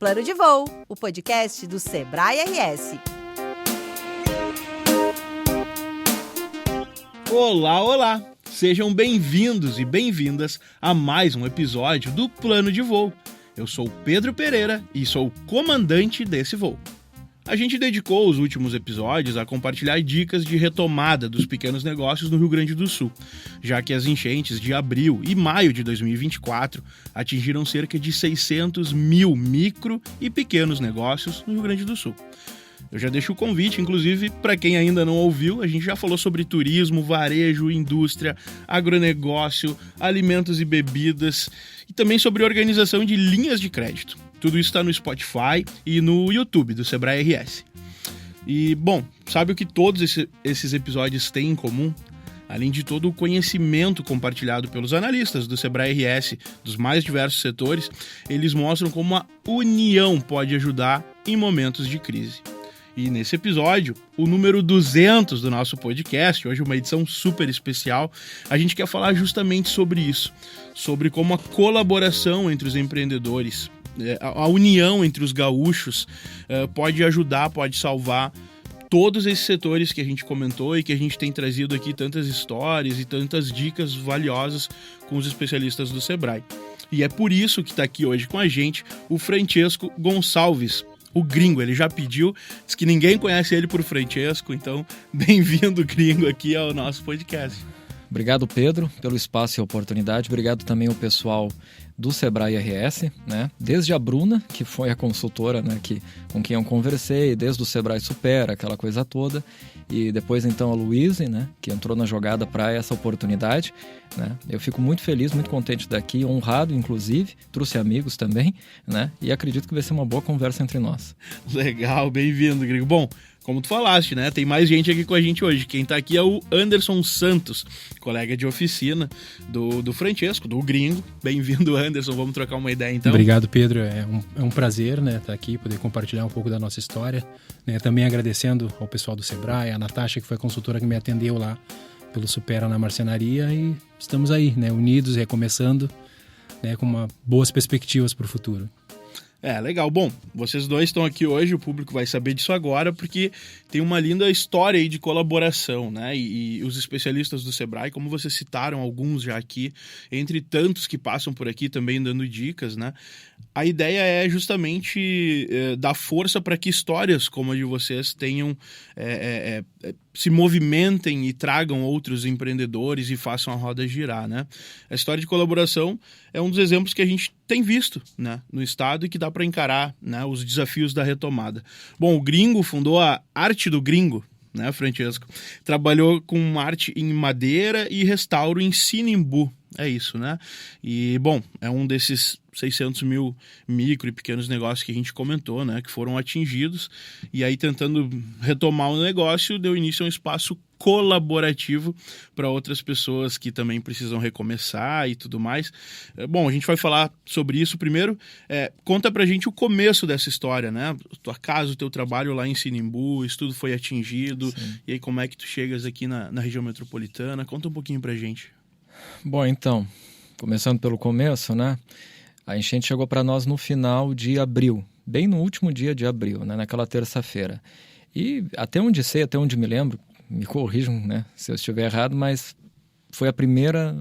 Plano de Voo, o podcast do Sebrae RS. Olá, olá! Sejam bem-vindos e bem-vindas a mais um episódio do Plano de Voo. Eu sou Pedro Pereira e sou o comandante desse voo. A gente dedicou os últimos episódios a compartilhar dicas de retomada dos pequenos negócios no Rio Grande do Sul, já que as enchentes de abril e maio de 2024 atingiram cerca de 600 mil micro e pequenos negócios no Rio Grande do Sul. Eu já deixo o convite, inclusive, para quem ainda não ouviu, a gente já falou sobre turismo, varejo, indústria, agronegócio, alimentos e bebidas e também sobre organização de linhas de crédito. Tudo isso está no Spotify e no YouTube do Sebrae RS. E, bom, sabe o que todos esses episódios têm em comum? Além de todo o conhecimento compartilhado pelos analistas do Sebrae RS dos mais diversos setores, eles mostram como a união pode ajudar em momentos de crise. E nesse episódio, o número 200 do nosso podcast, hoje uma edição super especial, a gente quer falar justamente sobre isso, sobre como a colaboração entre os empreendedores, a união entre os gaúchos pode ajudar, pode salvar todos esses setores que a gente comentou e que a gente tem trazido aqui tantas histórias e tantas dicas valiosas com os especialistas do Sebrae. E é por isso que está aqui hoje com a gente o Francesco Gonçalves, o Gringo. Ele já pediu, diz que ninguém conhece ele por Francesco, então bem-vindo, Gringo, aqui ao nosso podcast. Obrigado, Pedro, pelo espaço e a oportunidade. Obrigado também ao pessoal do Sebrae RS, né? Desde a Bruna, que foi a consultora, né, com quem eu conversei, desde o Sebrae Supera, aquela coisa toda, e depois então a Luíse, né, que entrou na jogada para essa oportunidade, né? Eu fico muito feliz, muito contente daqui, honrado inclusive, trouxe amigos também, né? E acredito que vai ser uma boa conversa entre nós. Legal, bem-vindo, Gringo. Bom, como tu falaste, né? Tem mais gente aqui com a gente hoje. Quem tá aqui é o Anderson Santos, colega de oficina do Francesco, do Gringo. Bem-vindo, Anderson. Vamos trocar uma ideia, então. Obrigado, Pedro. É um prazer, né, estar aqui, poder compartilhar um pouco da nossa história. Né? Também agradecendo ao pessoal do Sebrae, a Natasha, que foi a consultora que me atendeu lá pelo Supera na marcenaria. E estamos aí, né, unidos, recomeçando, né, com boas perspectivas para o futuro. Legal. Bom, vocês dois estão aqui hoje, o público vai saber disso agora, porque tem uma linda história aí de colaboração, né? E os especialistas do Sebrae, como vocês citaram alguns já aqui, entre tantos que passam por aqui também dando dicas, né? A ideia é justamente dar força para que histórias como a de vocês tenham, se movimentem e tragam outros empreendedores e façam a roda girar, né? A história de colaboração é um dos exemplos que a gente tem visto, né, no estado e que dá para encarar, né, os desafios da retomada. Bom, o Gringo fundou a Arte do Gringo, né, Francesco? Trabalhou com arte em madeira e restauro em Sinimbu. É isso, né? E, bom, é um desses 600 mil micro e pequenos negócios que a gente comentou, né? Que foram atingidos. E aí, tentando retomar o negócio, deu início a um espaço colaborativo para outras pessoas que também precisam recomeçar e tudo mais. Bom, a gente vai falar sobre isso primeiro. Conta pra gente o começo dessa história, né? Tua casa, o teu trabalho lá em Sinimbu, isso tudo foi atingido. Sim. E aí, como é que tu chegas aqui na região metropolitana? Conta um pouquinho pra gente. Bom, então, começando pelo começo, né? A enchente chegou para nós no final de abril, bem no último dia de abril, né? Naquela terça-feira. E até onde sei, até onde me lembro, me corrijam, né, se eu estiver errado, mas foi a primeira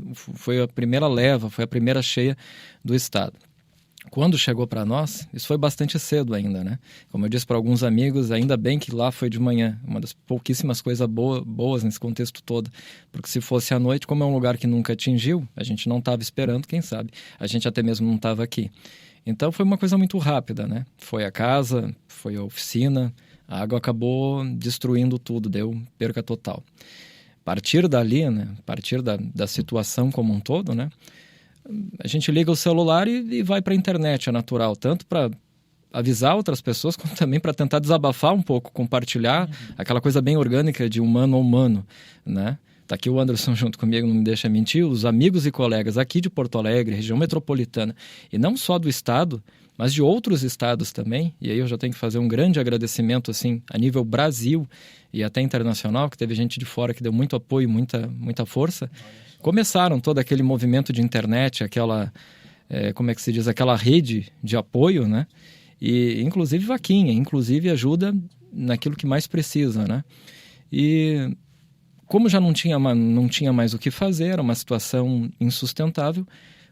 leva, foi a primeira cheia do estado. Quando chegou para nós, isso foi bastante cedo ainda, né? Como eu disse para alguns amigos, ainda bem que lá foi de manhã, uma das pouquíssimas coisas boas nesse contexto todo, porque se fosse à noite, como é um lugar que nunca atingiu, a gente não estava esperando, quem sabe, a gente até mesmo não estava aqui. Então foi uma coisa muito rápida, né? Foi a casa, foi a oficina, a água acabou destruindo tudo, deu perca total. A partir dali, né? A partir da situação como um todo, né? A gente liga o celular e vai para a internet, é natural, tanto para avisar outras pessoas, como também para tentar desabafar um pouco, compartilhar aquela coisa bem orgânica de humano a humano, né? Tá aqui o Anderson junto comigo, não me deixa mentir, os amigos e colegas aqui de Porto Alegre, região metropolitana, e não só do estado, mas de outros estados também, e aí eu já tenho que fazer um grande agradecimento assim, a nível Brasil e até internacional, que teve gente de fora que deu muito apoio, muita força. Começaram todo aquele movimento de internet, aquela, como é que se diz, aquela rede de apoio, né? E inclusive vaquinha, inclusive ajuda naquilo que mais precisa, né? E como já não tinha mais o que fazer, era uma situação insustentável,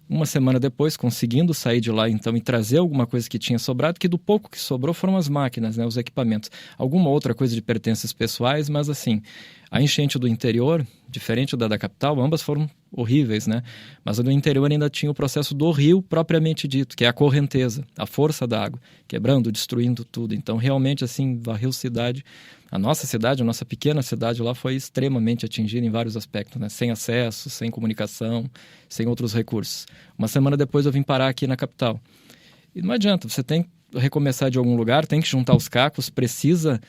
uma semana depois, conseguindo sair de lá então e trazer alguma coisa que tinha sobrado, que do pouco que sobrou foram as máquinas, né, os equipamentos. Alguma outra coisa de pertences pessoais, mas assim, a enchente do interior, diferente da capital, ambas foram horríveis, né? Mas a do interior ainda tinha o processo do rio propriamente dito, que é a correnteza, a força da água, quebrando, destruindo tudo. Então, realmente, assim, varreu cidade. A nossa pequena cidade lá foi extremamente atingida em vários aspectos, né? Sem acesso, sem comunicação, sem outros recursos. Uma semana depois eu vim parar aqui na capital. E não adianta, você tem que recomeçar de algum lugar, tem que juntar os cacos, precisa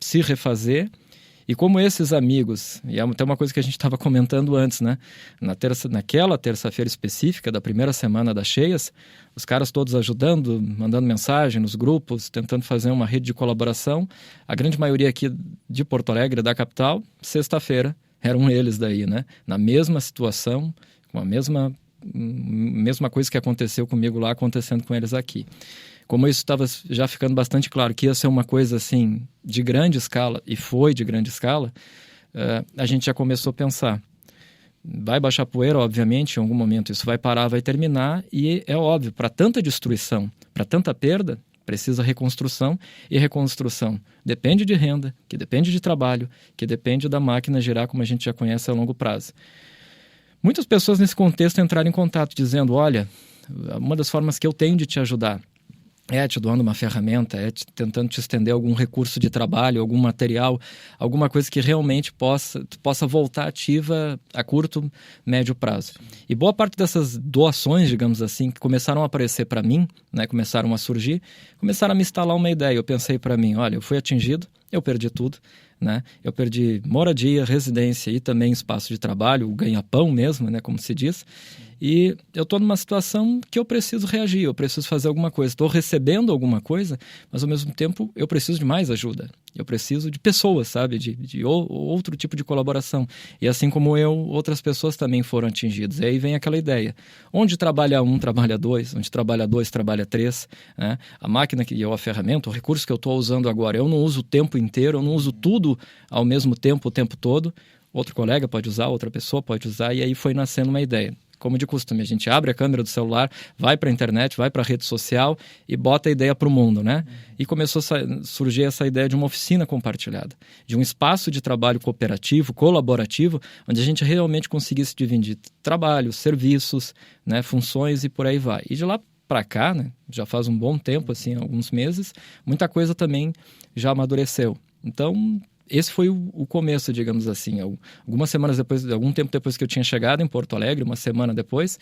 se refazer. E como esses amigos, e é até uma coisa que a gente estava comentando antes, né? Naquela terça-feira específica da primeira semana das cheias, os caras todos ajudando, mandando mensagem nos grupos, tentando fazer uma rede de colaboração. A grande maioria aqui de Porto Alegre, da capital, sexta-feira, eram eles daí, né? Na mesma situação, com a mesma coisa que aconteceu comigo lá, acontecendo com eles aqui. Como isso estava já ficando bastante claro que ia ser uma coisa assim de grande escala, e foi de grande escala, a gente já começou a pensar. Vai baixar poeira, obviamente, em algum momento isso vai parar, vai terminar, e é óbvio, para tanta destruição, para tanta perda, precisa reconstrução, e reconstrução depende de renda, que depende de trabalho, que depende da máquina girar, como a gente já conhece a longo prazo. Muitas pessoas nesse contexto entraram em contato dizendo, olha, uma das formas que eu tenho de te ajudar é te doando uma ferramenta, tentando te estender algum recurso de trabalho, algum material, alguma coisa que realmente possa voltar ativa a curto, médio prazo. E boa parte dessas doações, digamos assim, que começaram a aparecer para mim, né, começaram a surgir, começaram a me instalar uma ideia. Eu pensei para mim, olha, eu fui atingido, eu perdi tudo, né? Eu perdi moradia, residência e também espaço de trabalho, o ganha-pão mesmo, né, como se diz. E eu estou numa situação que eu preciso reagir, eu preciso fazer alguma coisa. Estou recebendo alguma coisa, mas ao mesmo tempo eu preciso de mais ajuda. Eu preciso de pessoas, sabe? De outro tipo de colaboração. E assim como eu, outras pessoas também foram atingidas. E aí vem aquela ideia. Onde trabalha um, trabalha dois. Onde trabalha dois, trabalha três. Né? A máquina a ferramenta, o recurso que eu estou usando agora, eu não uso o tempo inteiro, eu não uso tudo ao mesmo tempo, o tempo todo. Outro colega pode usar, outra pessoa pode usar. E aí foi nascendo uma ideia. Como de costume, a gente abre a câmera do celular, vai para a internet, vai para a rede social e bota a ideia para o mundo, né? E começou a surgir essa ideia de uma oficina compartilhada, de um espaço de trabalho cooperativo, colaborativo, onde a gente realmente conseguisse dividir trabalho, serviços, né, funções e por aí vai. E de lá para cá, né, já faz um bom tempo, assim, alguns meses, muita coisa também já amadureceu. Então, esse foi o começo, digamos assim. Algumas semanas depois, algum tempo depois que eu tinha chegado em Porto Alegre, uma semana depois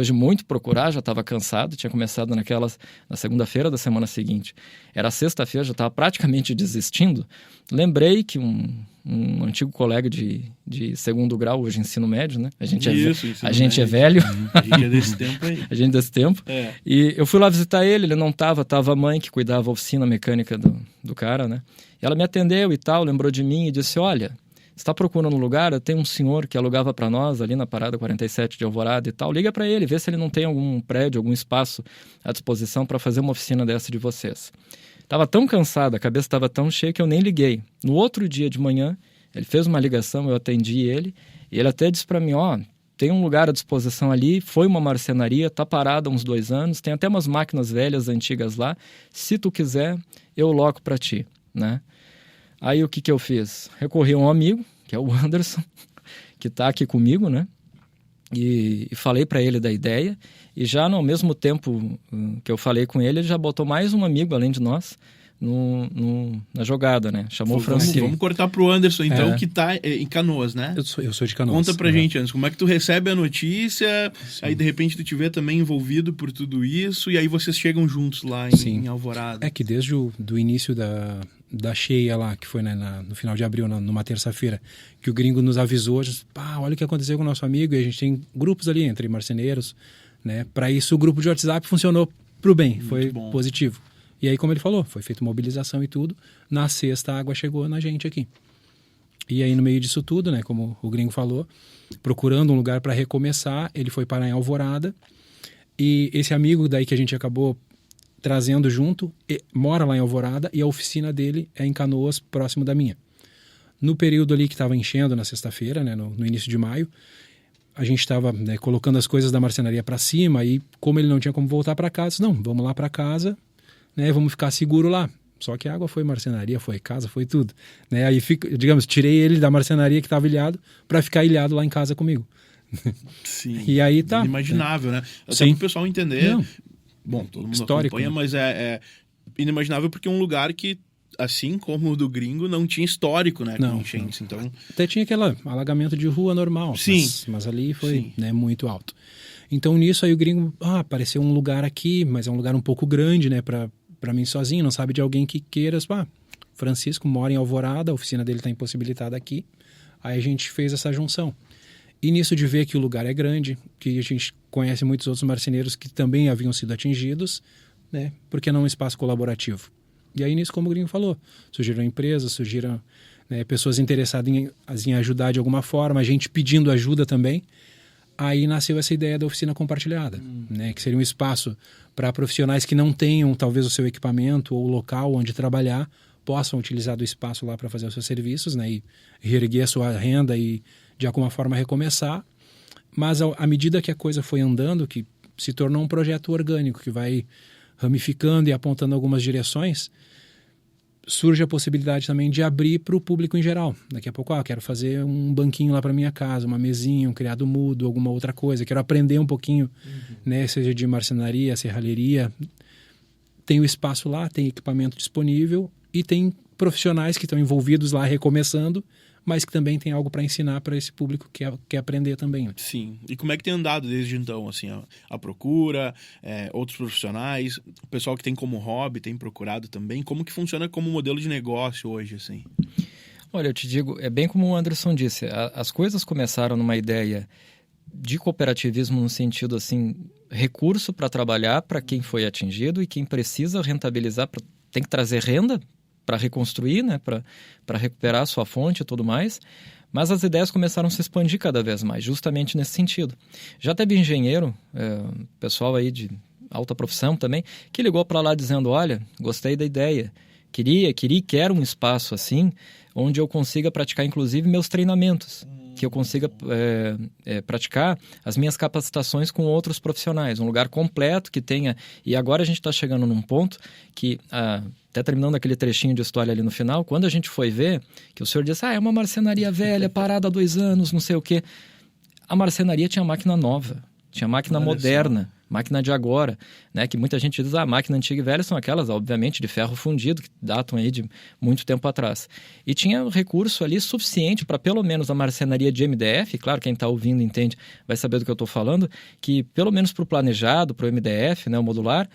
de muito procurar, já estava cansado, tinha começado na segunda-feira da semana seguinte. Era sexta-feira, já estava praticamente desistindo. Lembrei que um antigo colega de segundo grau, hoje ensino médio, né? A gente é velho. A gente é desse tempo aí. A gente é desse tempo. É. E eu fui lá visitar ele não estava a mãe que cuidava a oficina mecânica do cara, né? E ela me atendeu e tal, lembrou de mim e disse, olha, você está procurando um lugar? Tem um senhor que alugava para nós ali na parada 47 de Alvorada e tal, liga para ele, vê se ele não tem algum prédio, algum espaço à disposição para fazer uma oficina dessa de vocês. Estava tão cansado, a cabeça estava tão cheia que eu nem liguei. No outro dia de manhã, ele fez uma ligação, eu atendi ele, e ele até disse para mim, tem um lugar à disposição ali, foi uma marcenaria, está parada há uns 2 anos, tem até umas máquinas velhas, antigas lá, se tu quiser, eu loco para ti, né? Aí o que eu fiz? Recorri a um amigo, que é o Anderson, que está aqui comigo, né? E falei para ele da ideia, e já ao mesmo tempo que eu falei com ele, ele já botou mais um amigo, além de nós, na jogada, né? Chamou o Francisco. Vamos cortar pro Anderson, então, que tá em Canoas, né? Eu sou de Canoas. Conta pra gente, Anderson, como é que tu recebe a notícia, aí de repente tu te vê também envolvido por tudo isso, e aí vocês chegam juntos lá em Alvorada. É que desde o início da cheia lá, que foi no final de abril, numa terça-feira, que o gringo nos avisou, olha o que aconteceu com o nosso amigo, e a gente tem grupos ali entre marceneiros, né? Para isso o grupo de WhatsApp funcionou pro bem, foi positivo. E aí, como ele falou, foi feita mobilização e tudo, na sexta a água chegou na gente aqui. E aí no meio disso tudo, né, como o gringo falou, procurando um lugar para recomeçar, ele foi parar em Alvorada, e esse amigo daí que a gente acabou trazendo junto, mora lá em Alvorada e a oficina dele é em Canoas, próximo da minha. No período ali que estava enchendo na sexta-feira, né, no início de maio, a gente estava, né, colocando as coisas da marcenaria para cima e como ele não tinha como voltar para casa, disse, não, vamos lá para casa, né, vamos ficar seguro lá. Só que a água foi marcenaria, foi casa, foi tudo. Né? Aí, digamos, tirei ele da marcenaria que estava ilhado para ficar ilhado lá em casa comigo. Sim. E aí tá. Inimaginável, né? Até Sim. para o pessoal entender. Não. Bom, todo mundo Histórico, acompanha, né? mas é inimaginável porque é um lugar que, assim como o do Gringo, não tinha histórico, né? Não, Com enchentes. Então, até tinha aquele alagamento de rua normal. Sim. Mas ali foi, Sim. né, muito alto. Então nisso aí o Gringo, apareceu um lugar aqui, mas é um lugar um pouco grande, né, para mim sozinho, não sabe de alguém que queira, Francisco mora em Alvorada, a oficina dele está impossibilitada aqui. Aí a gente fez essa junção. E nisso de ver que o lugar é grande, que a gente conhece muitos outros marceneiros que também haviam sido atingidos, né, porque não um espaço colaborativo. E aí nisso, como o Gringo falou, surgiram empresas, surgiram, né, pessoas interessadas em ajudar de alguma forma, a gente pedindo ajuda também. Aí nasceu essa ideia da oficina compartilhada, né, que seria um espaço para profissionais que não tenham talvez o seu equipamento ou o local onde trabalhar, possam utilizar do espaço lá para fazer os seus serviços, né, e reerguer a sua renda e de alguma forma recomeçar. Mas à medida que a coisa foi andando, que se tornou um projeto orgânico, que vai ramificando e apontando algumas direções, surge a possibilidade também de abrir para o público em geral. Daqui a pouco, quero fazer um banquinho lá para minha casa, uma mesinha, um criado mudo, alguma outra coisa. Quero aprender um pouquinho, né, seja de marcenaria, serralheria. Tem o espaço lá, tem equipamento disponível e tem profissionais que estão envolvidos lá recomeçando, mas que também tem algo para ensinar para esse público que quer aprender também. Né? sim. E como é que tem andado desde então, assim, a procura, outros profissionais, o pessoal que tem como hobby tem procurado também? Como que funciona como modelo de negócio hoje, assim? Olha, eu te digo, é bem como o Anderson disse, as coisas começaram numa ideia de cooperativismo no sentido, assim, recurso para trabalhar para quem foi atingido e quem precisa rentabilizar, tem que trazer renda para reconstruir, né, para recuperar a sua fonte e tudo mais, mas as ideias começaram a se expandir cada vez mais, justamente nesse sentido. Já teve engenheiro, pessoal aí de alta profissão também, que ligou para lá dizendo, olha, gostei da ideia, quero um espaço assim, onde eu consiga praticar inclusive meus treinamentos, que eu consiga praticar as minhas capacitações com outros profissionais, um lugar completo que tenha... E agora a gente está chegando num ponto que, até terminando aquele trechinho de história ali no final, quando a gente foi ver, que o senhor disse, é uma marcenaria velha, parada há 2 anos, não sei o quê. A marcenaria tinha máquina nova, tinha máquina moderna, máquina de agora, né? Que muita gente diz, máquina antiga e velha são aquelas, obviamente, de ferro fundido, que datam aí de muito tempo atrás. E tinha recurso ali suficiente para pelo menos a marcenaria de MDF, claro, quem está ouvindo entende, vai saber do que eu estou falando, que pelo menos para o planejado, para o MDF, né, o modular,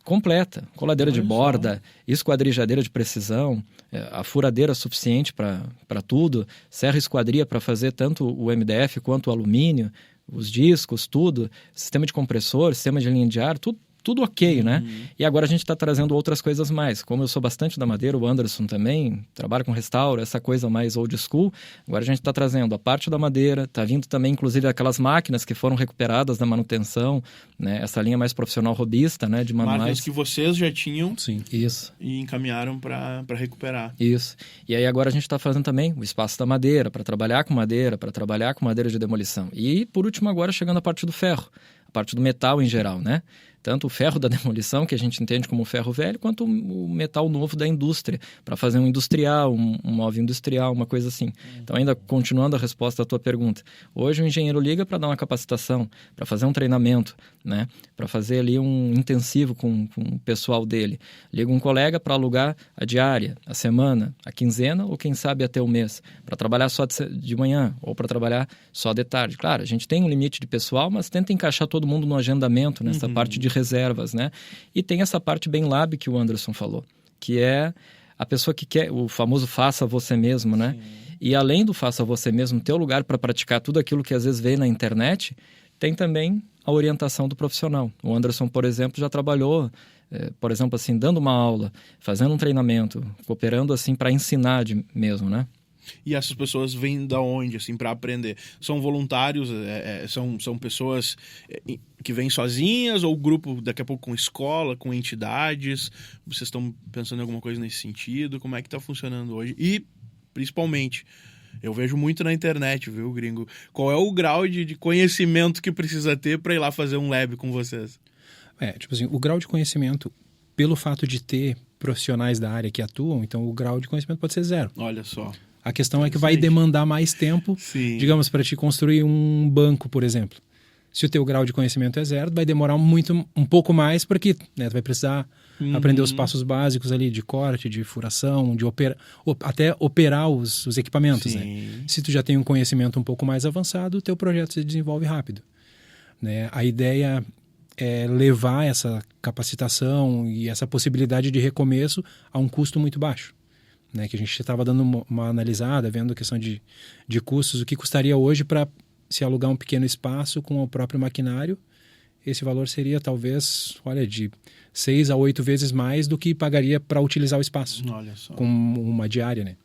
completa, coladeira de borda, esquadrijadeira de precisão, a furadeira suficiente para tudo, serra esquadria para fazer tanto o MDF quanto o alumínio, os discos, tudo, sistema de compressor, sistema de linha de ar, tudo ok, né? E agora a gente está trazendo outras coisas mais. Como eu sou bastante da madeira, o Anderson também trabalha com restauro, essa coisa mais old school. Agora a gente está trazendo a parte da madeira, está vindo também, inclusive, aquelas máquinas que foram recuperadas da manutenção, né? Essa linha mais profissional robista, né? De manuais. Máquinas que vocês já tinham. Sim. Isso. E encaminharam para recuperar. Isso. E aí agora a gente está fazendo também o espaço da madeira, para trabalhar com madeira de demolição. E, por último, agora chegando a parte do ferro, a parte do metal em geral, né? Tanto o ferro da demolição, que a gente entende como ferro velho, quanto o metal novo da indústria, para fazer um industrial, um móvel industrial, uma coisa assim. Então, ainda continuando a resposta à tua pergunta, hoje o engenheiro liga para dar uma capacitação, para fazer um treinamento, né? Para fazer ali um intensivo com o pessoal dele. Liga um colega para alugar a diária, a semana, a quinzena ou quem sabe até o mês, para trabalhar só de manhã ou para trabalhar só de tarde. Claro, a gente tem um limite de pessoal, mas tenta encaixar todo mundo no agendamento, nessa parte de reservas, né? E tem essa parte bem lab que o Anderson falou, que é a pessoa que quer, o famoso faça você mesmo, né? Sim. E além do faça você mesmo, ter o lugar para praticar tudo aquilo que às vezes vê na internet, tem também a orientação do profissional. O Anderson, por exemplo, já trabalhou, por exemplo, assim, dando uma aula, fazendo um treinamento, cooperando assim para ensinar mesmo, né? E essas pessoas vêm da onde, assim, para aprender? São voluntários? São pessoas que vêm sozinhas ou grupo daqui a pouco com escola, com entidades? Vocês estão pensando em alguma coisa nesse sentido? Como é que está funcionando hoje? E, principalmente, eu vejo muito na internet, viu, gringo? Qual é o grau de conhecimento que precisa ter para ir lá fazer um lab com vocês? Tipo assim, o grau de conhecimento, pelo fato de ter profissionais da área que atuam, então o grau de conhecimento pode ser 0. Olha só. A questão é que vai demandar mais tempo, Sim. digamos, para te construir um banco, por exemplo. Se o teu grau de conhecimento é 0, vai demorar um pouco mais, porque tu vai precisar aprender os passos básicos ali de corte, de furação, até operar os equipamentos. Né? Se tu já tem um conhecimento um pouco mais avançado, o teu projeto se desenvolve rápido. Né? A ideia é levar essa capacitação e essa possibilidade de recomeço a um custo muito baixo. Né? Que a gente estava dando uma analisada, vendo a questão de custos, o que custaria hoje para se alugar um pequeno espaço com o próprio maquinário. Esse valor seria talvez, de 6 a 8 vezes mais do que pagaria para utilizar o espaço. Olha só. Com uma diária, né?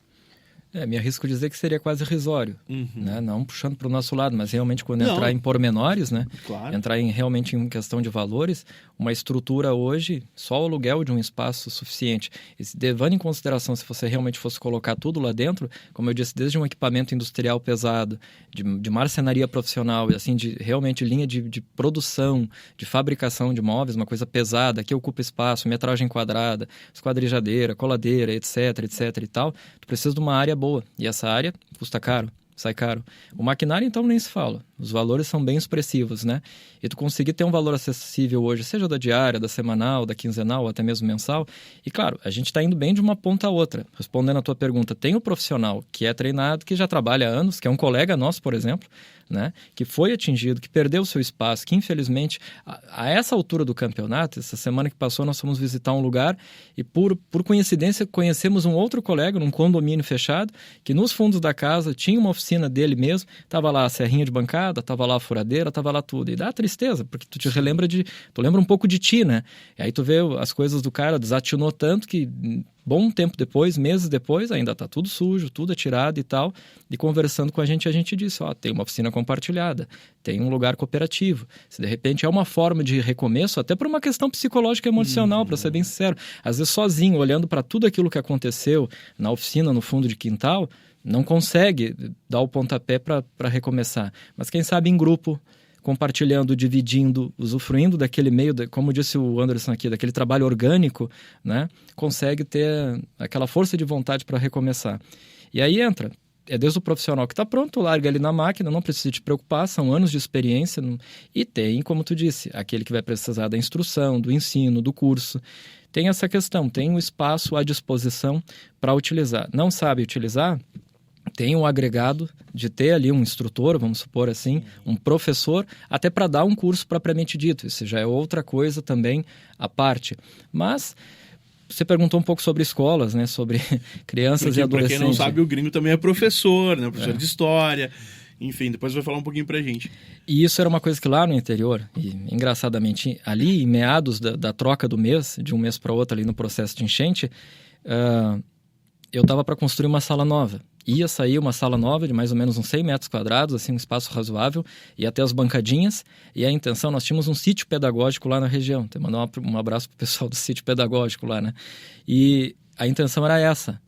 Me arrisco dizer que seria quase irrisório, né? Não puxando para o nosso lado, mas realmente quando entrar em pormenores, né? Claro. Entrar realmente em questão de valores, uma estrutura hoje, só o aluguel de um espaço suficiente. E levando em consideração, se você realmente fosse colocar tudo lá dentro, como eu disse, desde um equipamento industrial pesado, de marcenaria profissional, assim, de realmente linha de produção, de fabricação de móveis, uma coisa pesada, que ocupa espaço, metragem quadrada, esquadrejadeira, coladeira, etc, etc e tal, tu precisa de uma área boa. E essa área custa caro, sai caro. O maquinário, então, nem se fala. Os valores são bem expressivos, né? E tu conseguir ter um valor acessível hoje, seja da diária, da semanal, da quinzenal, ou até mesmo mensal. E, claro, a gente está indo bem de uma ponta a outra. Respondendo a tua pergunta, tem o profissional que é treinado, que já trabalha há anos, que é um colega nosso, por exemplo, né? Que foi atingido, que perdeu o seu espaço, que infelizmente, a essa altura do campeonato, essa semana que passou, nós fomos visitar um lugar e por coincidência conhecemos um outro colega num condomínio fechado, que nos fundos da casa tinha uma oficina dele mesmo, estava lá a serrinha de bancada, estava lá a furadeira, estava lá tudo. E dá tristeza, porque tu te relembra tu lembra um pouco de ti, né? E aí tu vê as coisas do cara, desatinou tanto que bom tempo depois, meses depois, ainda tá tudo sujo, tudo atirado e tal. E conversando com a gente disse, tem uma oficina compartilhada, tem um lugar cooperativo. Se de repente é uma forma de recomeço, até por uma questão psicológica e emocional, para ser bem sincero. Às vezes sozinho, olhando para tudo aquilo que aconteceu na oficina, no fundo de quintal, não consegue dar o pontapé para recomeçar. Mas quem sabe em grupo, compartilhando, dividindo, usufruindo daquele meio, como disse o Anderson aqui, daquele trabalho orgânico, né? Consegue ter aquela força de vontade para recomeçar. E aí entra, desde o profissional que está pronto, larga ele na máquina, não precisa te preocupar, são anos de experiência. E tem, como tu disse, aquele que vai precisar da instrução, do ensino, do curso. Tem essa questão, tem um espaço à disposição para utilizar. Não sabe utilizar? Tem um agregado de ter ali um instrutor, vamos supor assim, um professor, até para dar um curso propriamente dito. Isso já é outra coisa também à parte. Mas você perguntou um pouco sobre escolas, né? Sobre crianças e adolescentes. Para quem não sabe, o gringo também é professor, né? Professor de história. Enfim, depois vai falar um pouquinho pra gente. E isso era uma coisa que lá no interior, e engraçadamente, ali em meados da troca do mês, de um mês para outro ali no processo de enchente, eu estava para construir uma sala nova. Ia sair uma sala nova de mais ou menos uns 100 metros quadrados, assim, um espaço razoável, e até as bancadinhas. E a intenção, nós tínhamos um sítio pedagógico lá na região. Então, mandar um abraço pro pessoal do sítio pedagógico lá, né? E a intenção era essa.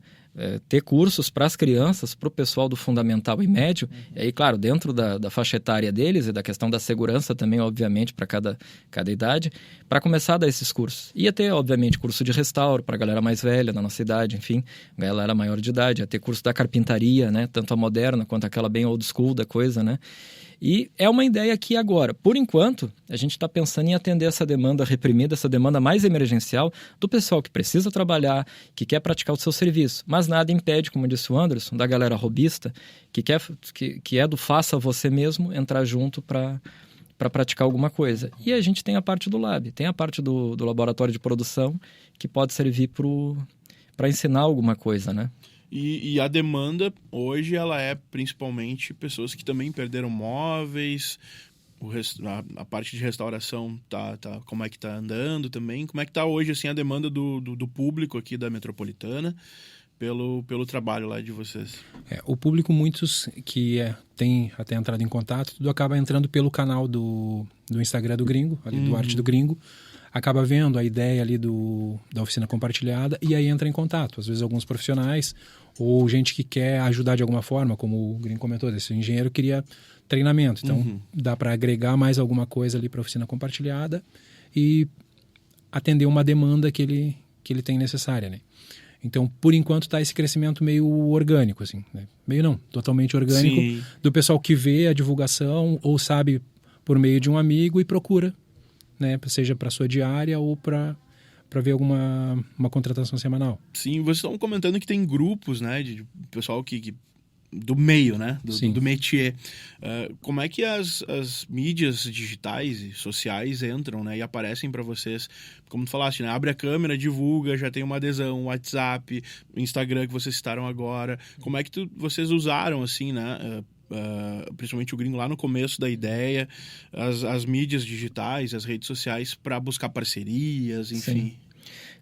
Ter cursos para as crianças, para o pessoal do fundamental e médio, e aí, claro, dentro da faixa etária deles e da questão da segurança também, obviamente, para cada idade, para começar a dar esses cursos. Ia ter, obviamente, curso de restauro para a galera mais velha da nossa idade, enfim, galera maior de idade, ia ter curso da carpintaria, né, tanto a moderna quanto aquela bem old school da coisa, né. E é uma ideia que agora, por enquanto, a gente está pensando em atender essa demanda reprimida, essa demanda mais emergencial do pessoal que precisa trabalhar, que quer praticar o seu serviço. Mas nada impede, como disse o Anderson, da galera robista, que é do faça você mesmo, entrar junto para praticar alguma coisa. E a gente tem a parte do lab, tem a parte do laboratório de produção, que pode servir para ensinar alguma coisa, né? E a demanda hoje ela é principalmente pessoas que também perderam móveis, a parte de restauração como é que tá andando também, como é que tá hoje assim a demanda do público aqui da metropolitana pelo trabalho lá de vocês. O público, muitos que tem até entrado em contato, tudo acaba entrando pelo canal do Instagram do Gringo, ali do Arte do Gringo, acaba vendo a ideia ali da oficina compartilhada e aí entra em contato. Às vezes alguns profissionais ou gente que quer ajudar de alguma forma, como o Gringo comentou, esse engenheiro queria treinamento. Então dá para agregar mais alguma coisa ali para a oficina compartilhada e atender uma demanda que ele tem necessária, né? Então, por enquanto, está esse crescimento meio orgânico, assim, né? Meio não, totalmente orgânico. Sim. Do pessoal que vê a divulgação ou sabe por meio de um amigo e procura, né? Seja para sua diária ou para ver uma contratação semanal. Sim, vocês estão comentando que tem grupos, né, de pessoal que do meio, né, do métier. Como é que as mídias digitais e sociais entram, né, e aparecem para vocês? Como tu falaste, né, abre a câmera, divulga, já tem uma adesão, WhatsApp, Instagram que vocês citaram agora. Como é que vocês usaram, assim, né, principalmente o Gringo lá no começo da ideia, as mídias digitais, as redes sociais para buscar parcerias, enfim? Sim.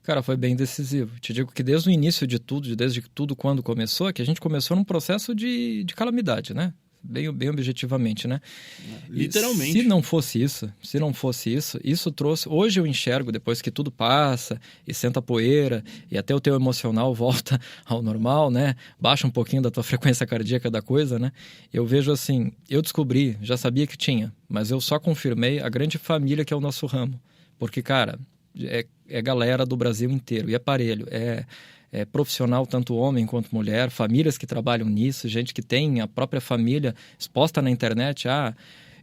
Cara, foi bem decisivo. Te digo que desde o início de tudo, desde tudo quando começou, que a gente começou num processo de calamidade, né? Bem objetivamente, né? Literalmente. Se não fosse isso, isso trouxe... Hoje eu enxergo, depois que tudo passa e senta a poeira e até o teu emocional volta ao normal, né? Baixa um pouquinho da tua frequência cardíaca da coisa, né? Eu vejo assim, eu descobri, já sabia que tinha, mas eu só confirmei a grande família que é o nosso ramo. Porque, cara, é galera do Brasil inteiro, e aparelho, é profissional, tanto homem quanto mulher, famílias que trabalham nisso, gente que tem a própria família exposta na internet.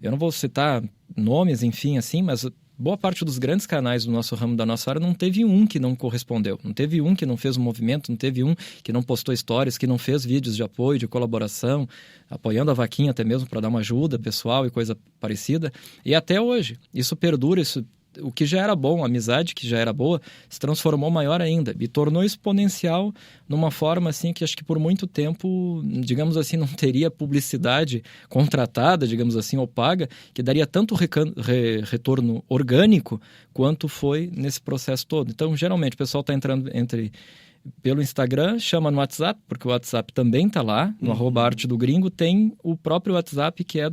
Eu não vou citar nomes, enfim, assim, mas boa parte dos grandes canais do nosso ramo, da nossa área, não teve um que não correspondeu, não teve um que não fez um movimento, não teve um que não postou histórias, que não fez vídeos de apoio, de colaboração, apoiando a vaquinha até mesmo para dar uma ajuda pessoal e coisa parecida. E até hoje, isso perdura, o que já era bom, a amizade que já era boa, se transformou maior ainda e tornou exponencial numa forma assim que acho que por muito tempo, digamos assim, não teria publicidade contratada, digamos assim, ou paga, que daria tanto retorno orgânico quanto foi nesse processo todo. Então, geralmente, o pessoal está entrando pelo Instagram, chama no WhatsApp, porque o WhatsApp também está lá, no @arte do Gringo, tem o próprio WhatsApp que é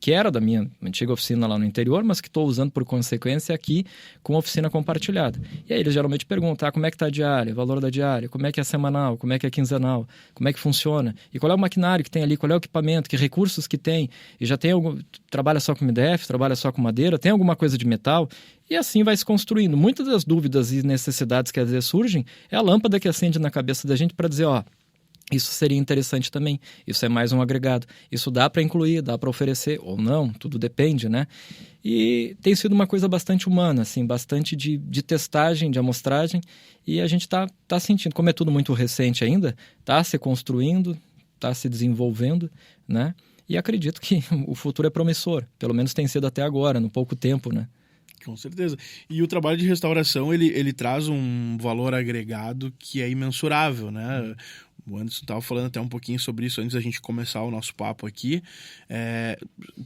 que era da minha antiga oficina lá no interior, mas que estou usando por consequência aqui com a oficina compartilhada. E aí eles geralmente perguntam, como é que está a diária, o valor da diária, como é que é semanal, como é que é quinzenal, como é que funciona, e qual é o maquinário que tem ali, qual é o equipamento, que recursos que tem, e já tem trabalha só com MDF, trabalha só com madeira, tem alguma coisa de metal, e assim vai se construindo. Muitas das dúvidas e necessidades que às vezes surgem é a lâmpada que acende na cabeça da gente para dizer, isso seria interessante também, isso é mais um agregado, isso dá para incluir, dá para oferecer, ou não, tudo depende, né? E tem sido uma coisa bastante humana, assim, bastante de testagem, de amostragem, e a gente tá sentindo, como é tudo muito recente ainda, tá se construindo, tá se desenvolvendo, né? E acredito que o futuro é promissor, pelo menos tem sido até agora, no pouco tempo, né? Com certeza. E o trabalho de restauração, ele traz um valor agregado que é imensurável, né? O Anderson estava falando até um pouquinho sobre isso antes da gente começar o nosso papo aqui,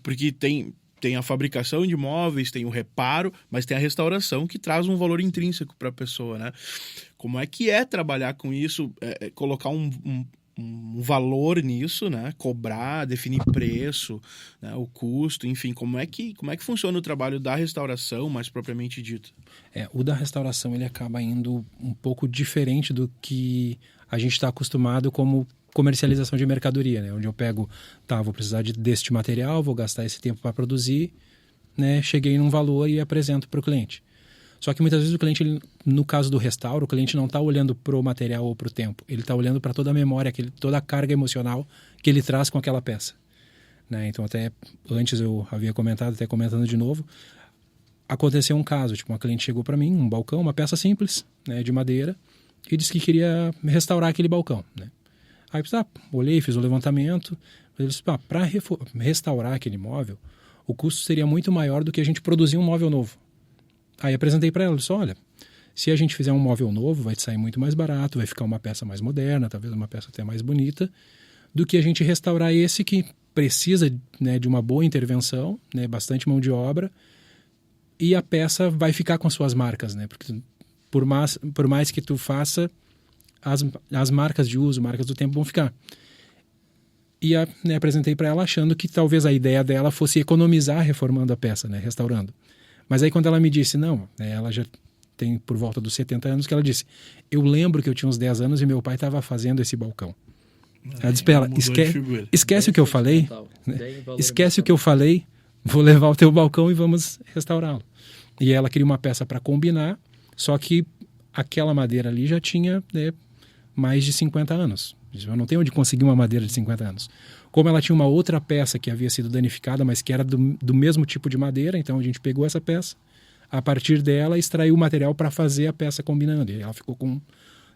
porque tem a fabricação de móveis, tem o reparo, mas tem a restauração que traz um valor intrínseco para a pessoa, né? Como é que é trabalhar com isso, colocar um valor nisso, né? Cobrar, definir preço, né? O custo, enfim, como é que funciona o trabalho da restauração, mais propriamente dito? O da restauração ele acaba indo um pouco diferente do que a gente está acostumado como comercialização de mercadoria, né? Onde eu pego, vou precisar deste material, vou gastar esse tempo para produzir, né? Cheguei num valor e apresento para o cliente. Só que muitas vezes o cliente, no caso do restauro, o cliente não está olhando para o material ou para o tempo. Ele está olhando para toda a memória, toda a carga emocional que ele traz com aquela peça, né? Então, até antes eu havia comentado, até comentando de novo, aconteceu um caso, uma cliente chegou para mim, um balcão, uma peça simples, né, de madeira, e disse que queria restaurar aquele balcão, né? Aí eu olhei, fiz o levantamento, ele disse, para restaurar aquele móvel, o custo seria muito maior do que a gente produzir um móvel novo. Aí apresentei para ela, disse, olha, se a gente fizer um móvel novo, vai te sair muito mais barato, vai ficar uma peça mais moderna, talvez uma peça até mais bonita, do que a gente restaurar esse que precisa, né, de uma boa intervenção, né, bastante mão de obra, e a peça vai ficar com as suas marcas, né? Porque por mais que tu faça, as marcas de uso, marcas do tempo vão ficar. E apresentei para ela achando que talvez a ideia dela fosse economizar reformando a peça, né, restaurando. Mas aí quando ela me disse, não, ela já tem por volta dos 70 anos, que ela disse, eu lembro que eu tinha uns 10 anos e meu pai estava fazendo esse balcão. Ela disse para ela, esquece o que eu falei, né? Esquece o que eu falei, vou levar o teu balcão e vamos restaurá-lo. E ela queria uma peça para combinar, só que aquela madeira ali já tinha, né, mais de 50 anos. Eu não tenho onde conseguir uma madeira de 50 anos. Como ela tinha uma outra peça que havia sido danificada, mas que era do mesmo tipo de madeira, então a gente pegou essa peça, a partir dela extraiu o material para fazer a peça combinando. E ela ficou com,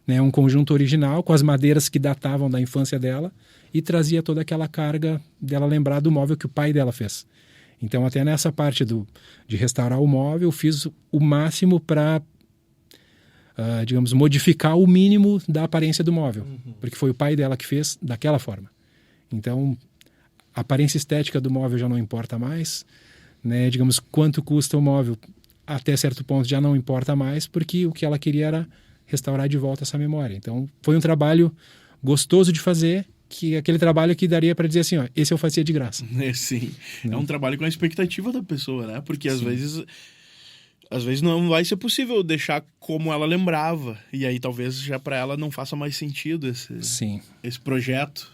né, um conjunto original, com as madeiras que datavam da infância dela, e trazia toda aquela carga dela lembrar do móvel que o pai dela fez. Então até nessa parte de restaurar o móvel, eu fiz o máximo para... digamos, modificar o mínimo da aparência do móvel, porque foi o pai dela que fez daquela forma. Então, a aparência estética do móvel já não importa mais, né? Digamos, quanto custa o móvel, até certo ponto já não importa mais, porque o que ela queria era restaurar de volta essa memória. Então, foi um trabalho gostoso de fazer, que aquele trabalho que daria para dizer assim, ó, esse eu fazia de graça. Sim, Né? é um trabalho com a expectativa da pessoa, né? Porque às vezes não vai ser possível deixar como ela lembrava. E aí talvez já para ela não faça mais sentido esse projeto.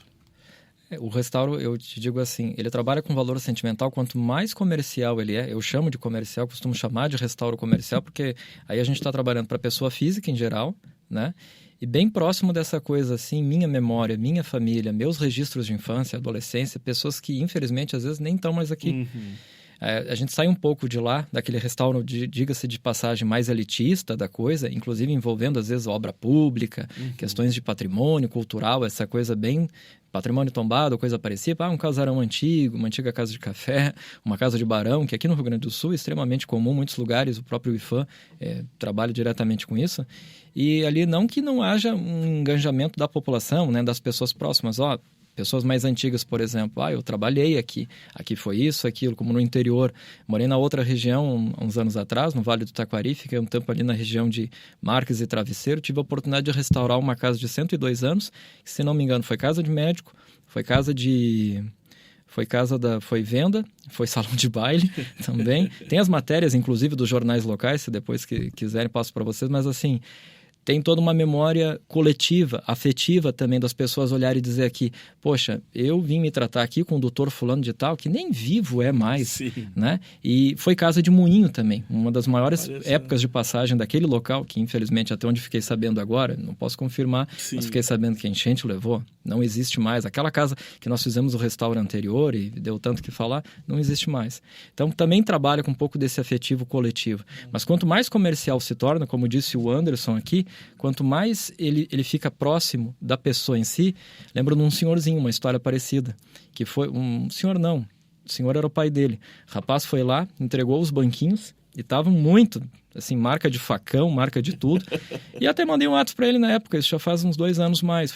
O restauro, eu te digo assim, ele trabalha com valor sentimental. Quanto mais comercial ele é, eu chamo de comercial, costumo chamar de restauro comercial, porque aí a gente está trabalhando para a pessoa física em geral, né? E bem próximo dessa coisa assim, minha memória, minha família, meus registros de infância, adolescência, pessoas que infelizmente às vezes nem estão mais aqui. A gente sai um pouco de lá, daquele restauro, diga-se de passagem, mais elitista da coisa, inclusive envolvendo às vezes obra pública, questões de patrimônio cultural, essa coisa bem patrimônio tombado, coisa parecida, um casarão antigo, uma antiga casa de café, uma casa de barão, que aqui no Rio Grande do Sul é extremamente comum, muitos lugares, o próprio IFAM trabalha diretamente com isso. E ali não que não haja um engajamento da população, né, das pessoas próximas, pessoas mais antigas, por exemplo, eu trabalhei aqui foi isso, aquilo, como no interior. Morei na outra região uns anos atrás, no Vale do Taquari, fiquei um tempo ali na região de Marques e Travesseiro, tive a oportunidade de restaurar uma casa de 102 anos, que, se não me engano, foi casa de médico, foi venda, foi salão de baile também. Tem as matérias, inclusive, dos jornais locais, se depois que quiserem passo para vocês, mas assim... Tem toda uma memória coletiva, afetiva também, das pessoas olharem e dizer aqui, poxa, eu vim me tratar aqui com o doutor fulano de tal, que nem vivo é mais, Sim. Né? E foi casa de moinho também, uma das maiores épocas de passagem daquele local, que infelizmente até onde fiquei sabendo agora, não posso confirmar, Sim. Mas fiquei sabendo que a enchente levou, não existe mais. Aquela casa que nós fizemos o restauro anterior e deu tanto que falar, não existe mais. Então também trabalha com um pouco desse afetivo coletivo. Mas quanto mais comercial se torna, como disse o Anderson aqui, quanto mais ele fica próximo da pessoa em si, lembro de um senhorzinho, uma história parecida, que foi um senhor não, o senhor era o pai dele. O rapaz foi lá, entregou os banquinhos e estavam muito, assim, marca de facão, marca de tudo. E até mandei um WhatsApp para ele na época, isso já faz uns 2 anos mais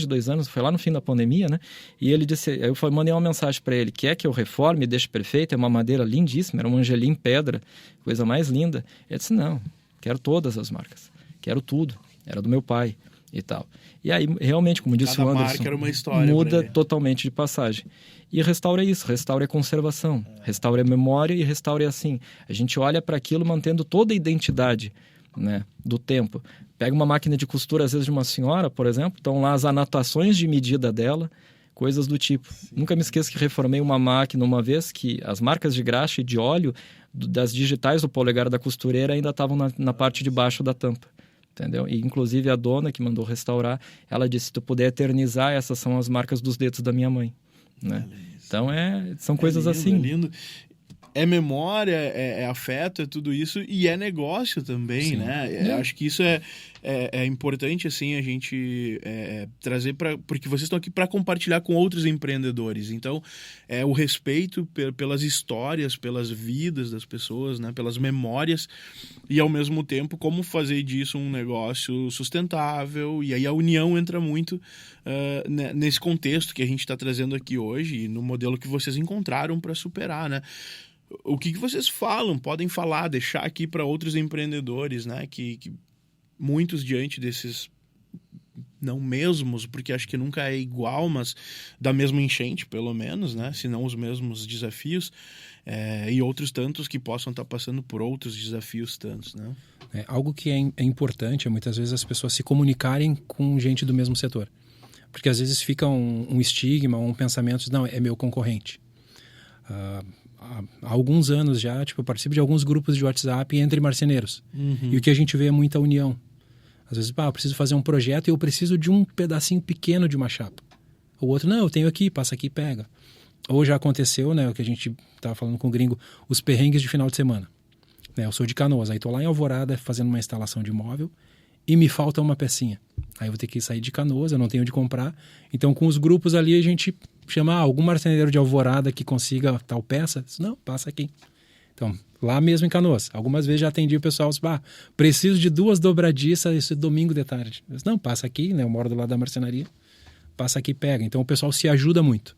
de 2 anos, foi lá no fim da pandemia, né? E ele disse, eu mandei uma mensagem para ele, quer que eu reforme, deixe perfeito, é uma madeira lindíssima, era um angelim em pedra, coisa mais linda. Ele disse, não, quero todas as marcas. Quero tudo, era do meu pai e tal. E aí, realmente, como disse o Anderson, era uma história muda totalmente de passagem. E restauro é isso, restauro é conservação, restauro é memória e restauro é assim. A gente olha para aquilo mantendo toda a identidade, né, do tempo. Pega uma máquina de costura, às vezes, de uma senhora, por exemplo, estão lá as anotações de medida dela, coisas do tipo. Sim. Nunca me esqueço que reformei uma máquina uma vez que as marcas de graxa e de óleo das digitais do polegar da costureira ainda estavam na parte de baixo da tampa. Entendeu? E inclusive a dona que mandou restaurar, ela disse, se tu puder eternizar, essas são as marcas dos dedos da minha mãe, né? Então são coisas lindo, assim. É lindo. É memória, é afeto, é tudo isso, e é negócio também, sim, né? Acho que isso é importante, assim, a gente trazer porque vocês estão aqui para compartilhar com outros empreendedores. Então, o respeito pelas histórias, pelas vidas das pessoas, né? Pelas memórias, e ao mesmo tempo, como fazer disso um negócio sustentável, e aí a união entra muito nesse contexto que a gente está trazendo aqui hoje, e no modelo que vocês encontraram para superar, né? O que vocês falam, podem falar, deixar aqui para outros empreendedores, né? Que muitos, diante não mesmos, porque acho que nunca é igual, mas da mesma enchente, pelo menos, né? Se não os mesmos desafios, e outros tantos que possam estar passando por outros desafios tantos, né? Algo que é importante é muitas vezes as pessoas se comunicarem com gente do mesmo setor. Porque às vezes fica um estigma, um pensamento de, não, é meu concorrente. Há alguns anos já, eu participo de alguns grupos de WhatsApp entre marceneiros. E o que a gente vê é muita união. Às vezes, eu preciso fazer um projeto e eu preciso de um pedacinho pequeno de uma chapa. O outro, não, eu tenho aqui, passa aqui e pega. Ou já aconteceu, né, o que a gente estava falando com o gringo, os perrengues de final de semana. Eu sou de Canoas, aí estou lá em Alvorada fazendo uma instalação de móvel e me falta uma pecinha. Aí eu vou ter que sair de Canoas, eu não tenho onde comprar. Então, com os grupos ali, a gente chama algum marceneiro de Alvorada que consiga tal peça. Não, passa aqui. Então, lá mesmo em Canoas. Algumas vezes já atendi o pessoal, preciso de 2 dobradiças esse domingo de tarde. Não, passa aqui, né? Eu moro do lado da marcenaria. Passa aqui e pega. Então, o pessoal se ajuda muito.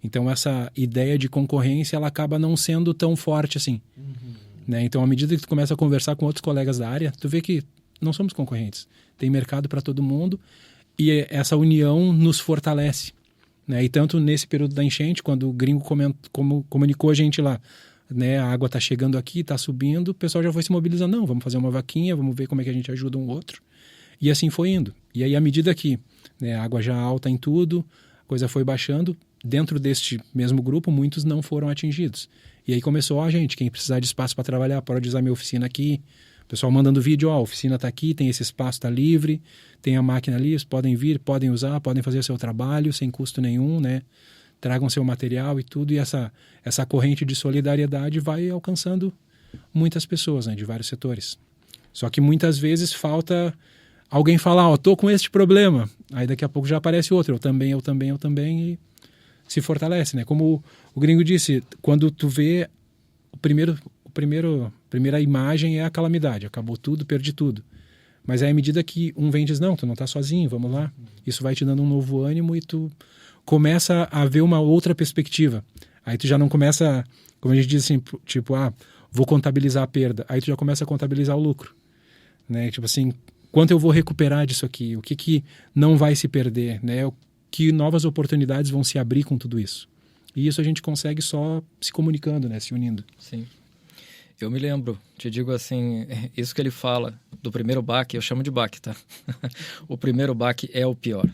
Então, essa ideia de concorrência, ela acaba não sendo tão forte assim. Né? Então, à medida que tu começa a conversar com outros colegas da área, tu vê que não somos concorrentes. Tem mercado para todo mundo e essa união nos fortalece. Né? E tanto nesse período da enchente, quando o gringo comunicou a gente lá, né, a água está chegando aqui, está subindo, o pessoal já foi se mobilizando. Não, vamos fazer uma vaquinha, vamos ver como é que a gente ajuda um outro. E assim foi indo. E aí, à medida que, né, a água já alta em tudo, a coisa foi baixando, dentro deste mesmo grupo, muitos não foram atingidos. E aí começou, gente, quem precisar de espaço para trabalhar, pode usar minha oficina aqui. O pessoal mandando vídeo, a oficina está aqui, tem esse espaço, está livre, tem a máquina ali, vocês podem vir, podem usar, podem fazer o seu trabalho sem custo nenhum, né? Tragam seu material e tudo, e essa corrente de solidariedade vai alcançando muitas pessoas, né, de vários setores. Só que muitas vezes falta alguém falar, tô com este problema, aí daqui a pouco já aparece outro, eu também, e se fortalece, né? Como o gringo disse, quando tu vê primeira imagem é a calamidade, acabou tudo, perdi tudo. Mas aí à medida que um vem e diz, não, tu não tá sozinho, vamos lá, isso vai te dando um novo ânimo e tu começa a ver uma outra perspectiva. Aí tu já não começa, como a gente diz assim, vou contabilizar a perda. Aí tu já começa a contabilizar o lucro. Né? Tipo assim, quanto eu vou recuperar disso aqui? O que não vai se perder? Né? Que novas oportunidades vão se abrir com tudo isso? E isso a gente consegue só se comunicando, né? Se unindo. Sim. Eu me lembro, te digo assim, isso que ele fala do primeiro baque, eu chamo de baque, tá? O primeiro baque é o pior,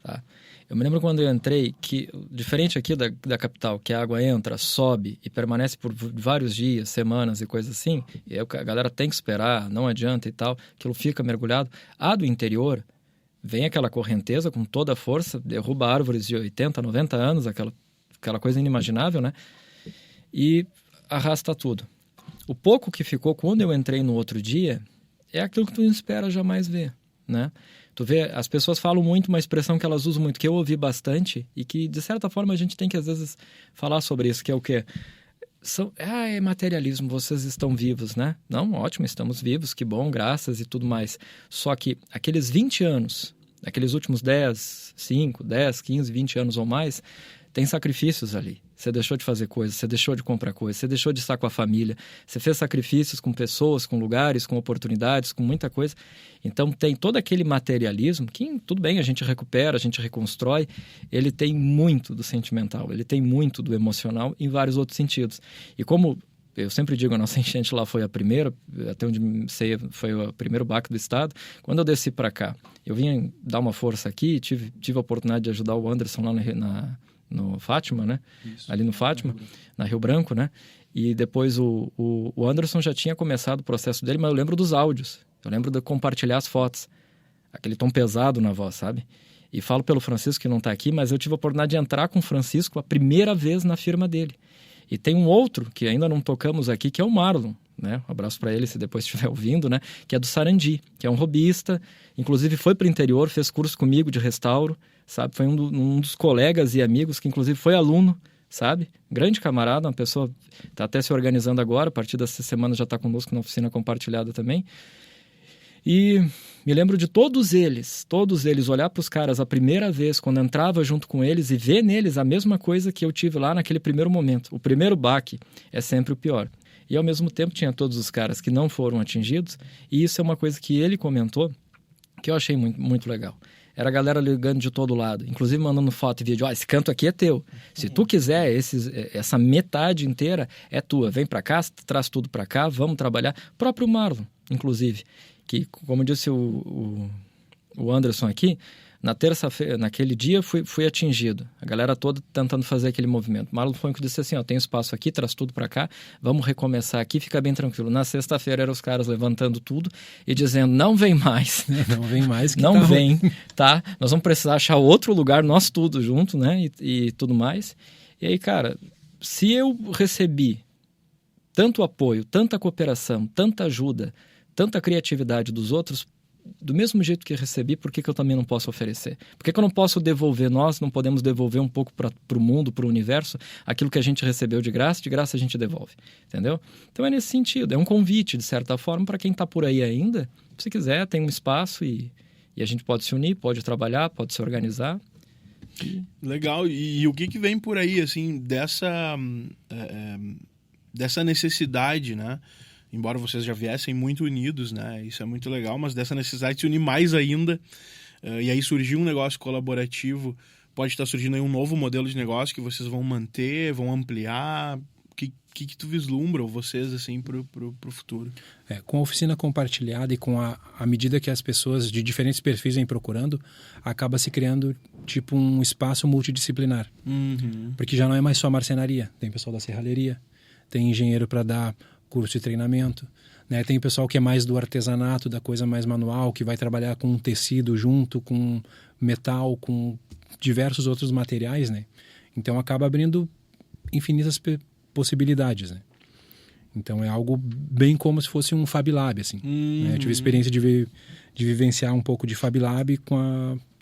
tá? Eu me lembro quando eu entrei, que diferente aqui da capital, que a água entra, sobe e permanece por vários dias, semanas e coisas assim, e a galera tem que esperar, não adianta e tal, aquilo fica mergulhado. A do interior, vem aquela correnteza com toda a força, derruba árvores de 80, 90 anos, aquela coisa inimaginável, né? E arrasta tudo. O pouco que ficou quando eu entrei no outro dia é aquilo que tu não espera jamais ver, né? Tu vê, as pessoas falam muito uma expressão que elas usam muito, que eu ouvi bastante e que, de certa forma, a gente tem que, às vezes, falar sobre isso, que é o quê? É materialismo, vocês estão vivos, né? Não, ótimo, estamos vivos, que bom, graças e tudo mais. Só que aqueles 20 anos, aqueles últimos 10, 5, 10, 15, 20 anos ou mais, tem sacrifícios ali. Você deixou de fazer coisas, você deixou de comprar coisas, você deixou de estar com a família, você fez sacrifícios com pessoas, com lugares, com oportunidades, com muita coisa. Então tem todo aquele materialismo que, tudo bem, a gente recupera, a gente reconstrói, ele tem muito do sentimental, ele tem muito do emocional em vários outros sentidos. E como eu sempre digo, a nossa enchente lá foi a primeira, até onde sei, foi o primeiro baque do estado. Quando eu desci para cá, eu vim dar uma força aqui, tive a oportunidade de ajudar o Anderson lá no Fátima, né? Isso. Ali no Fátima, na Rio Branco, né? E depois o Anderson já tinha começado o processo dele, mas eu lembro dos áudios. Eu lembro de compartilhar as fotos. Aquele tom pesado na voz, sabe? E falo pelo Francisco, que não está aqui, mas eu tive a oportunidade de entrar com o Francisco a primeira vez na firma dele. E tem um outro, que ainda não tocamos aqui, que é o Marlon, né? Um abraço para ele, se depois estiver ouvindo, né? Que é do Sarandi, que é um hobbyista. Inclusive foi para o interior, fez curso comigo de restauro, sabe? Foi um dos colegas e amigos que inclusive foi aluno, sabe? Grande camarada, uma pessoa está até se organizando agora, a partir dessa semana já está conosco na oficina compartilhada também. E me lembro de todos eles, olhar para os caras a primeira vez, quando entrava junto com eles e ver neles a mesma coisa que eu tive lá naquele primeiro momento. O primeiro baque é sempre o pior. E ao mesmo tempo tinha todos os caras que não foram atingidos, e isso é uma coisa que ele comentou, que eu achei muito, muito legal. era a galera ligando de todo lado, inclusive mandando foto e vídeo. Esse canto aqui é teu. Se tu quiser, essa metade inteira é tua. Vem para cá, traz tudo para cá, vamos trabalhar. O próprio Marlon, inclusive, que, como disse o Anderson aqui, na terça-feira, naquele dia, fui atingido. A galera toda tentando fazer aquele movimento. Marlon foi o que disse assim, tem espaço aqui, traz tudo para cá, vamos recomeçar aqui, fica bem tranquilo. Na sexta-feira eram os caras levantando tudo e dizendo, não vem mais. Não vem mais. Que não vem, tá? Nós vamos precisar achar outro lugar, nós tudo junto, né? E tudo mais. E aí, cara, se eu recebi tanto apoio, tanta cooperação, tanta ajuda, tanta criatividade dos outros, do mesmo jeito que recebi, por que eu também não posso oferecer? Por que eu não posso devolver? Nós não podemos devolver um pouco para o mundo, para o universo, aquilo que a gente recebeu de graça a gente devolve, entendeu? Então é nesse sentido, é um convite, de certa forma, para quem está por aí ainda, se quiser, tem um espaço e a gente pode se unir, pode trabalhar, pode se organizar. Legal, e o que vem por aí, assim, dessa necessidade, né? Embora vocês já viessem muito unidos, né? Isso é muito legal, mas dessa necessidade de se unir mais ainda, e aí surgiu um negócio colaborativo, pode estar surgindo aí um novo modelo de negócio que vocês vão manter, vão ampliar. O que tu vislumbra, vocês, assim, pro futuro? Com a oficina compartilhada e com a medida que as pessoas de diferentes perfis vêm procurando, acaba se criando tipo um espaço multidisciplinar. Uhum. Porque já não é mais só marcenaria, tem pessoal da serralheria, tem engenheiro para dar curso de treinamento, né? Tem o pessoal que é mais do artesanato, da coisa mais manual, que vai trabalhar com tecido junto, com metal, com diversos outros materiais, né? Então acaba abrindo infinitas possibilidades, né? Então é algo bem como se fosse um Fab Lab, assim. Né? Eu tive a experiência de vivenciar um pouco de Fab Lab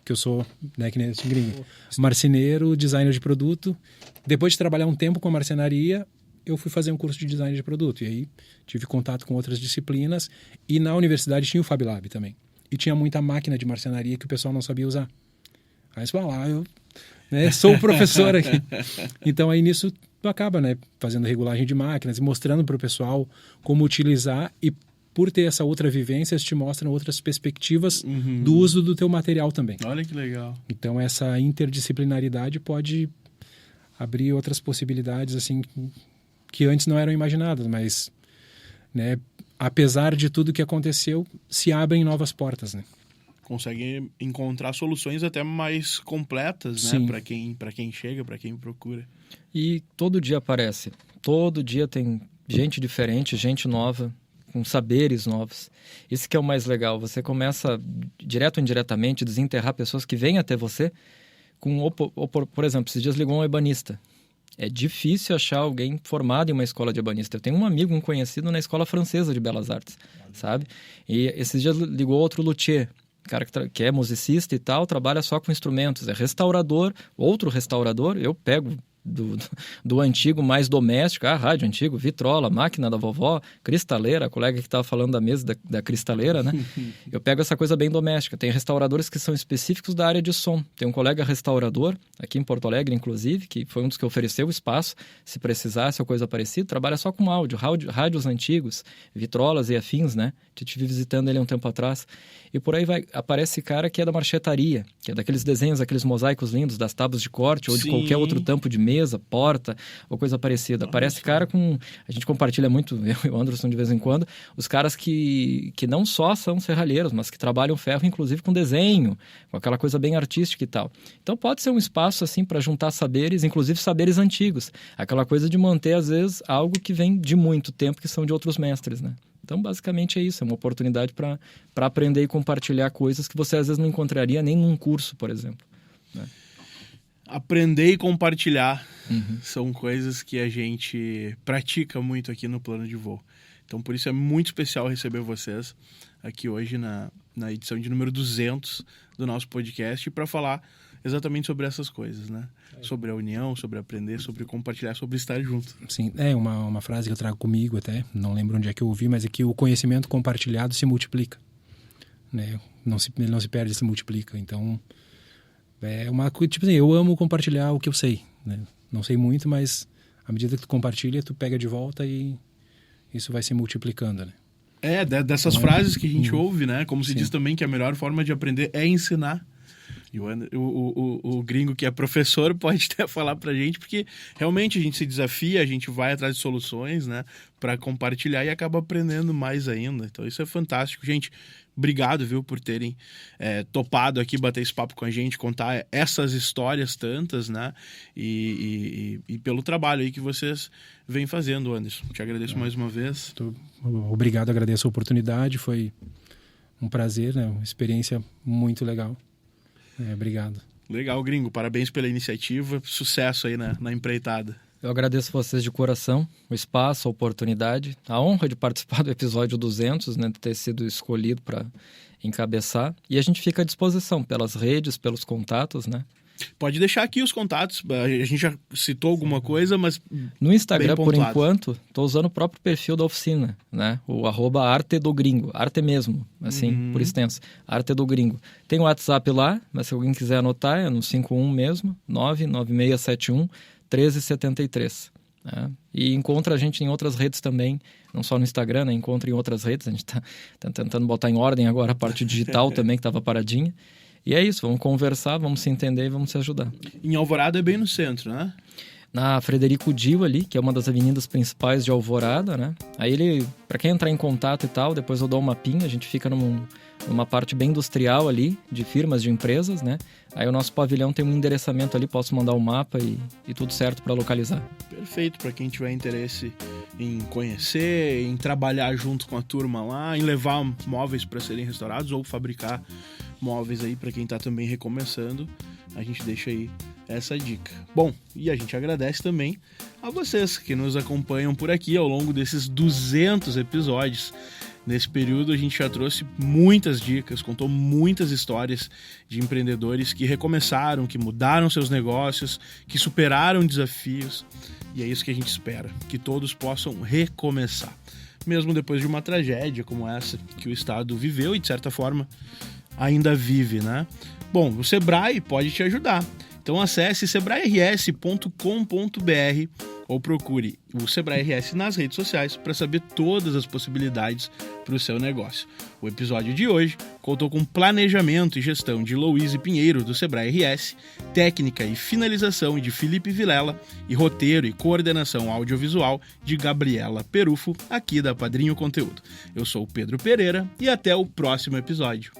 que eu sou, né, que nem esse gringo, marceneiro, designer de produto. Depois de trabalhar um tempo com a marcenaria, eu fui fazer um curso de design de produto. E aí tive contato com outras disciplinas. E na universidade tinha o Fab Lab também. E tinha muita máquina de marcenaria que o pessoal não sabia usar. Aí você fala, eu sou o professor aqui. Então aí nisso tu acaba, né, fazendo regulagem de máquinas e mostrando para o pessoal como utilizar. E por ter essa outra vivência, eles te mostram outras perspectivas do uso do teu material também. Olha que legal. Então essa interdisciplinaridade pode abrir outras possibilidades, assim, que antes não eram imaginadas, mas, né, apesar de tudo que aconteceu, se abrem novas portas, né? Consegue encontrar soluções até mais completas, né, para quem chega, para quem procura. E todo dia aparece, todo dia tem gente diferente, gente nova, com saberes novos. Isso que é o mais legal, você começa, direto ou indiretamente, desenterrar pessoas que vêm até você com, por exemplo, esses dias ligou um ebanista. É difícil achar alguém formado em uma escola de ebanista. Eu tenho um amigo, um conhecido na Escola Francesa de Belas Artes, sabe? E esses dias ligou outro luthier, cara que é musicista e tal, trabalha só com instrumentos, é restaurador, outro restaurador, eu pego do antigo mais doméstico, rádio antigo, vitrola, máquina da vovó, cristaleira, a colega que estava falando da mesa da cristaleira, né? Eu pego essa coisa bem doméstica. Tem restauradores que são específicos da área de som. Tem um colega restaurador, aqui em Porto Alegre, inclusive, que foi um dos que ofereceu o espaço, se precisasse ou coisa parecida, trabalha só com áudio, rádios antigos, vitrolas e afins, né? Eu estive visitando ele um tempo atrás. E por aí aparece cara que é da marchetaria, que é daqueles desenhos, aqueles mosaicos lindos, das tábuas de corte ou de qualquer outro tampo de mesa, porta ou coisa parecida. Aparece cara com... A gente compartilha muito, eu e o Anderson de vez em quando, os caras que não só são serralheiros, mas que trabalham ferro, inclusive com desenho, com aquela coisa bem artística e tal. Então pode ser um espaço assim para juntar saberes, inclusive saberes antigos. Aquela coisa de manter, às vezes, algo que vem de muito tempo, que são de outros mestres, né? Então, basicamente é isso, é uma oportunidade para aprender e compartilhar coisas que você às vezes não encontraria nem num curso, por exemplo. Né? Aprender e compartilhar são coisas que a gente pratica muito aqui no Plano de Voo. Então, por isso é muito especial receber vocês aqui hoje na edição de número 200 do nosso podcast para falar exatamente sobre essas coisas, né? Sobre a união, sobre aprender, sobre compartilhar, sobre estar junto. Sim, é uma frase que eu trago comigo até, não lembro onde é que eu ouvi, mas é que o conhecimento compartilhado se multiplica, né? Ele não se perde, se multiplica. Então, é uma coisa, tipo assim, eu amo compartilhar o que eu sei, né? Não sei muito, mas à medida que tu compartilha, tu pega de volta e isso vai se multiplicando, né? Dessas frases que a gente ouve, né? Como se diz também que a melhor forma de aprender é ensinar. E o gringo que é professor pode até falar pra gente, porque realmente a gente se desafia, a gente vai atrás de soluções, né, para compartilhar e acaba aprendendo mais ainda. Então isso é fantástico. Gente, obrigado, viu, por terem topado aqui bater esse papo com a gente, contar essas histórias tantas, né, e pelo trabalho aí que vocês vêm fazendo, Anderson. Te agradeço mais uma vez. Obrigado, agradeço a oportunidade, foi um prazer, né, uma experiência muito legal. Obrigado. Legal, gringo. Parabéns pela iniciativa. Sucesso aí na empreitada. Eu agradeço vocês de coração, o espaço, a oportunidade, a honra de participar do episódio 200, né, de ter sido escolhido para encabeçar. E a gente fica à disposição pelas redes, pelos contatos, né? Pode deixar aqui os contatos. A gente já citou alguma coisa, mas no Instagram, bem por pontuado. Enquanto, estou usando o próprio perfil da oficina, né? O @artedogringo, arte mesmo, assim, por extenso, Arte do Gringo. Tem o WhatsApp lá, mas se alguém quiser anotar, é no 51 mesmo, 99671 1373. Né? E encontra a gente em outras redes também, não só no Instagram, né? Encontra em outras redes. A gente está tentando botar em ordem agora a parte digital também, que estava paradinha. E é isso, vamos conversar, vamos se entender e vamos se ajudar. Em Alvorada é bem no centro, né? Na Frederico Dio ali, que é uma das avenidas principais de Alvorada, né? Aí para quem entrar em contato e tal, depois eu dou um mapinha, a gente fica numa parte bem industrial ali, de firmas, de empresas, né? Aí o nosso pavilhão tem um endereçamento ali, posso mandar o mapa e tudo certo para localizar. Perfeito, para quem tiver interesse em conhecer, em trabalhar junto com a turma lá, em levar móveis para serem restaurados ou fabricar móveis aí para quem está também recomeçando, a gente deixa aí essa dica. Bom, e a gente agradece também a vocês que nos acompanham por aqui ao longo desses 200 episódios. Nesse período a gente já trouxe muitas dicas, contou muitas histórias de empreendedores que recomeçaram, que mudaram seus negócios, que superaram desafios. E é isso que a gente espera, que todos possam recomeçar. Mesmo depois de uma tragédia como essa que o Estado viveu e, de certa forma, ainda vive, né? Bom, o Sebrae pode te ajudar. Então acesse sebrae-rs.com.br ou procure o Sebrae RS nas redes sociais para saber todas as possibilidades para o seu negócio. O episódio de hoje contou com planejamento e gestão de Louise Pinheiro, do Sebrae RS, técnica e finalização de Felipe Vilela e roteiro e coordenação audiovisual de Gabriela Perufo, aqui da Padrinho Conteúdo. Eu sou o Pedro Pereira e até o próximo episódio.